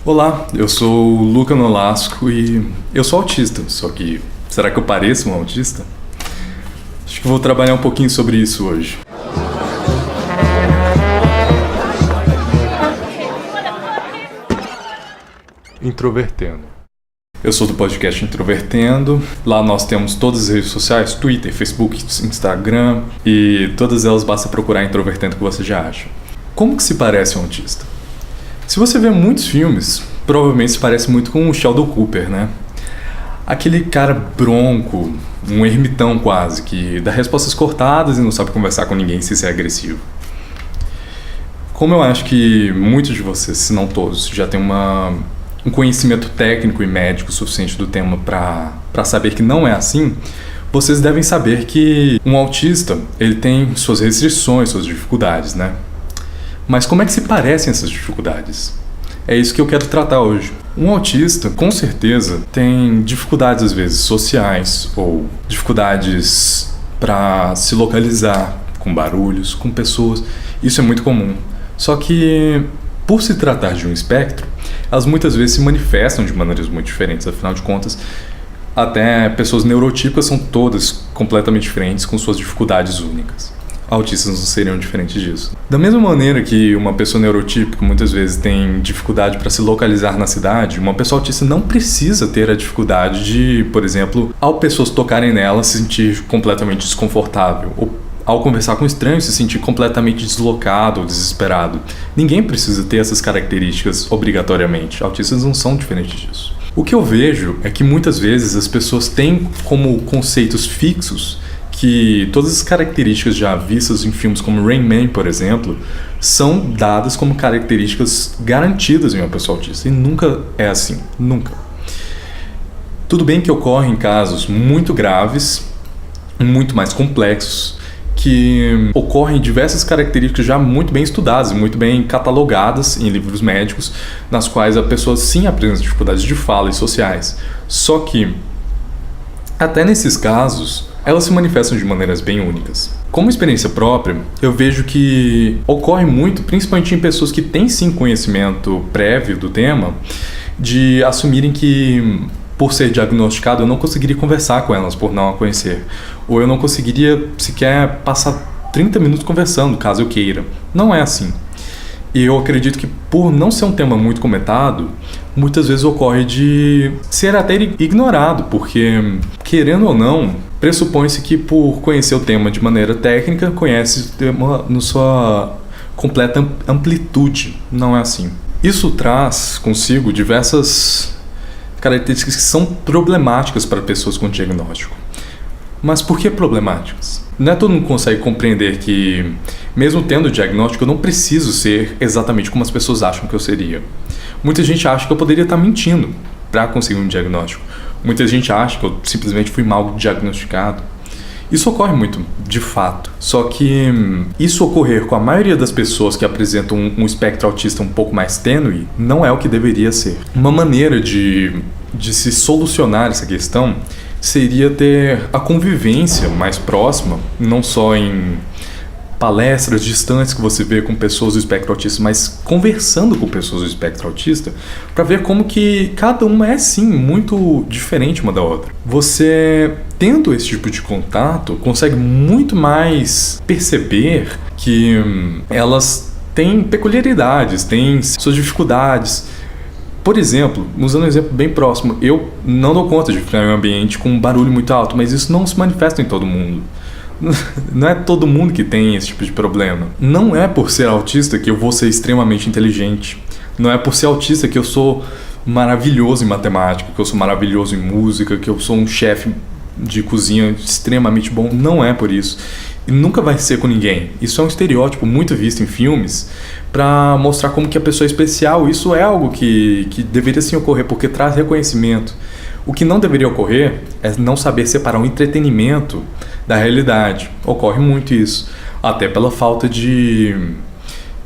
Olá, eu sou o Luca Nolasco e eu sou autista, só que será que eu pareço um autista? Acho que vou trabalhar um pouquinho sobre isso hoje. Introvertendo. Eu sou do podcast Introvertendo. Lá nós temos todas as redes sociais, Twitter, Facebook, Instagram, e todas elas basta procurar Introvertendo que você já acha. Como que se parece um autista? Se você vê muitos filmes, provavelmente se parece muito com o Sheldon Cooper, né? Aquele cara bronco, um ermitão quase, que dá respostas cortadas e não sabe conversar com ninguém sem ser agressivo. Como eu acho que muitos de vocês, se não todos, já têm um conhecimento técnico e médico suficiente do tema para saber que não é assim, vocês devem saber que um autista ele tem suas restrições, suas dificuldades, né? Mas como é que se parecem essas dificuldades? É isso que eu quero tratar hoje. Um autista, com certeza, tem dificuldades às vezes sociais ou dificuldades para se localizar com barulhos, com pessoas. Isso é muito comum. Só que, por se tratar de um espectro, elas muitas vezes se manifestam de maneiras muito diferentes. Afinal de contas, até pessoas neurotípicas são todas completamente diferentes, com suas dificuldades únicas. Autistas não seriam diferentes disso. Da mesma maneira que uma pessoa neurotípica muitas vezes tem dificuldade para se localizar na cidade, uma pessoa autista não precisa ter a dificuldade de, por exemplo, ao pessoas tocarem nela se sentir completamente desconfortável, ou ao conversar com estranhos se sentir completamente deslocado ou desesperado. Ninguém precisa ter essas características obrigatoriamente. Autistas não são diferentes disso. O que eu vejo é que muitas vezes as pessoas têm como conceitos fixos que todas as características já vistas em filmes como Rain Man, por exemplo, são dadas como características garantidas em uma pessoa autista. E nunca é assim. Nunca. Tudo bem que ocorrem casos muito graves, muito mais complexos, que ocorrem diversas características já muito bem estudadas, muito bem catalogadas em livros médicos, nas quais a pessoa sim apresenta dificuldades de fala e sociais. Só que, até nesses casos, elas se manifestam de maneiras bem únicas. Como experiência própria, eu vejo que ocorre muito, principalmente em pessoas que têm sim conhecimento prévio do tema, de assumirem que, por ser diagnosticado, eu não conseguiria conversar com elas por não a conhecer. Ou eu não conseguiria sequer passar 30 minutos conversando, caso eu queira. Não é assim. E eu acredito que, por não ser um tema muito comentado, muitas vezes ocorre de ser até ignorado, porque, querendo ou não, pressupõe-se que, por conhecer o tema de maneira técnica, conhece o tema na sua completa amplitude. Não é assim. Isso traz consigo diversas características que são problemáticas para pessoas com diagnóstico. Mas por que problemáticas? Não é todo mundo consegue compreender que, mesmo tendo o diagnóstico, eu não preciso ser exatamente como as pessoas acham que eu seria. Muita gente acha que eu poderia estar mentindo para conseguir um diagnóstico. Muita gente acha que eu simplesmente fui mal diagnosticado. Isso ocorre muito, de fato. Só que isso ocorrer com a maioria das pessoas que apresentam um espectro autista um pouco mais tênue não é o que deveria ser. Uma maneira de se solucionar essa questão seria ter a convivência mais próxima, não só em palestras distantes que você vê com pessoas do espectro autista, mas conversando com pessoas do espectro autista, para ver como que cada uma é sim muito diferente uma da outra. Você, tendo esse tipo de contato, consegue muito mais perceber que elas têm peculiaridades, têm suas dificuldades. Por exemplo, usando um exemplo bem próximo, eu não dou conta de ficar em um ambiente com um barulho muito alto, mas isso não se manifesta em todo mundo. Não é todo mundo que tem esse tipo de problema. Não é por ser autista que eu vou ser extremamente inteligente. Não é por ser autista que eu sou maravilhoso em matemática, que eu sou maravilhoso em música, que eu sou um chefe de cozinha extremamente bom. Não é por isso. E nunca vai ser com ninguém. Isso é um estereótipo muito visto em filmes para mostrar como que a pessoa é especial. Isso é algo que deveria sim ocorrer, porque traz reconhecimento. O que não deveria ocorrer é não saber separar o entretenimento da realidade. Ocorre muito isso, até pela falta de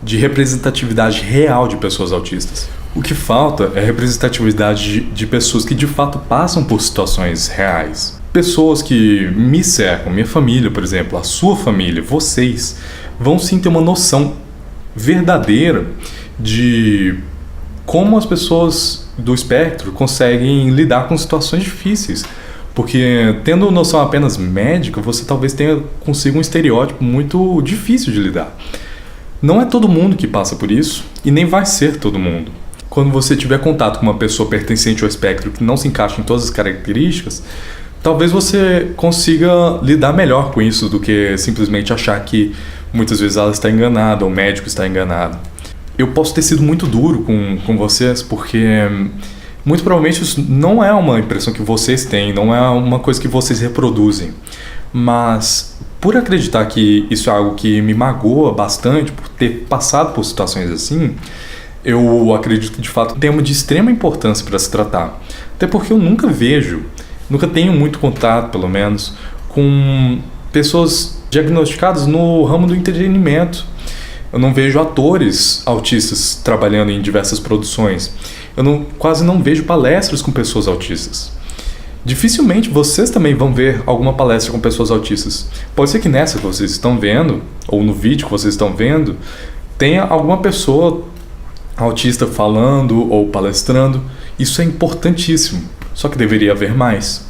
representatividade real de pessoas autistas. O que falta é representatividade de pessoas que de fato passam por situações reais. Pessoas que me cercam, minha família, por exemplo, a sua família, vocês, vão sim ter uma noção verdadeira de como as pessoas do espectro conseguem lidar com situações difíceis. Porque tendo noção apenas médica, você talvez tenha consigo um estereótipo muito difícil de lidar. Não é todo mundo que passa por isso e nem vai ser todo mundo. Quando você tiver contato com uma pessoa pertencente ao espectro que não se encaixa em todas as características, talvez você consiga lidar melhor com isso do que simplesmente achar que muitas vezes ela está enganada ou o médico está enganado. Eu posso ter sido muito duro com vocês porque muito provavelmente isso não é uma impressão que vocês têm, não é uma coisa que vocês reproduzem. Mas por acreditar que isso é algo que me magoa bastante, por ter passado por situações assim, eu acredito que de fato é um tema de extrema importância para se tratar. Até porque eu nunca tenho muito contato, pelo menos, com pessoas diagnosticadas no ramo do entretenimento. Eu não vejo atores autistas trabalhando em diversas produções. Eu quase não vejo palestras com pessoas autistas. Dificilmente vocês também vão ver alguma palestra com pessoas autistas. Pode ser que nessa que vocês estão vendo, ou no vídeo que vocês estão vendo, tenha alguma pessoa autista falando ou palestrando. Isso é importantíssimo, só que deveria haver mais.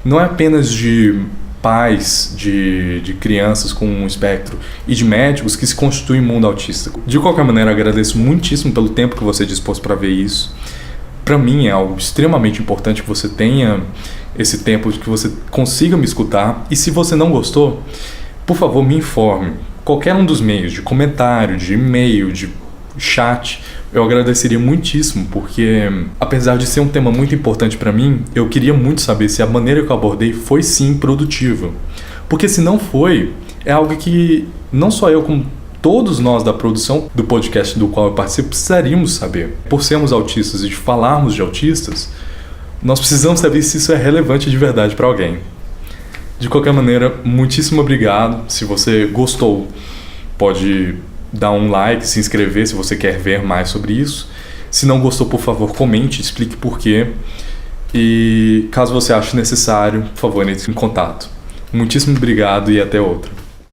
Não é apenas de pais de crianças com um espectro e de médicos que se constitui o mundo autista. De qualquer maneira, agradeço muitíssimo pelo tempo que você dispôs para ver isso. Para mim é algo extremamente importante que você tenha esse tempo, que você consiga me escutar. E se você não gostou, por favor, me informe. Qualquer um dos meios, de comentário, de e-mail, de chat, eu agradeceria muitíssimo, porque apesar de ser um tema muito importante para mim, eu queria muito saber se a maneira que eu abordei foi sim produtiva. Porque se não foi, é algo que não só eu, como todos nós da produção do podcast do qual eu participo precisaríamos saber. Por sermos autistas e de falarmos de autistas, nós precisamos saber se isso é relevante de verdade para alguém. De qualquer maneira, muitíssimo obrigado. Se você gostou, pode dar um like, se inscrever se você quer ver mais sobre isso. Se não gostou, por favor, comente, explique por quê. E caso você ache necessário, por favor, entre em contato. Muitíssimo obrigado e até outra.